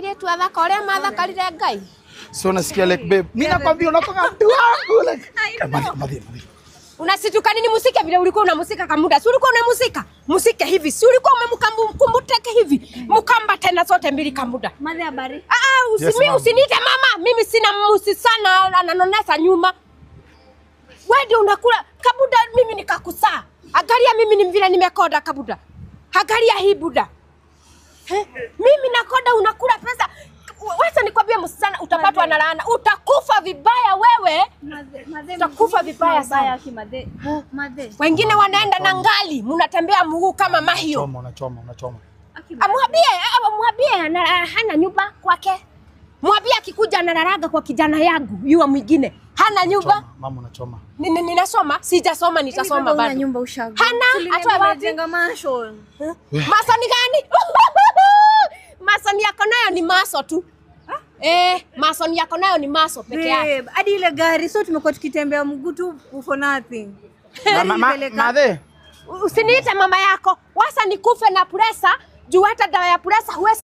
ile tu athaka ore mathakarire Ngai. So nasikia like babe. Mimi nakwambia unakoga mtu wangu like. Madhi. Unasituka nini musika vile ulikuwa unamusika kamuda? Si ulikuwa unamusika? Musike hivi. Si ulikuwa umemkumbuteke hivi. Mukamba tena zote mbili kamuda. Madhi habari. Usiniite mama. Mimi sina musi sana ananonesa nyuma. Wewe ndio unakula kabuda, mimi nikakusaa. Angalia mimi ni vile nimekoda kabuda. Angalia hii buda. Mimi nakoda unakula pesa. Wacha nikwambie msichana utapatwa na laana. Utakufa vibaya wewe. Utakufa vibaya sana. Madhe. Wengine wanaenda na ngali, mnatembea mguu kama mahio. Unachoma. Amwambie hana nyumba kwake. Mwambie akikuja analalaga kwa kijana yangu, yua mwingine. Hana nyumba. Mama unachoma. Ninasoma, sijasoma nitasoma bado. Nyumba ushago. Hana, atoe wapi? Jenga mansion. Masoni gani? Masoni yako nayo ni maso tu. Masoni yako nayo ni maso peke yake. Hadi ile gari so tumekuwa tukitembea mguu tu for nothing. Madhe. Usiniite mama yako. Wasa nikufe na presa, juu hata dawa ya presa huwezi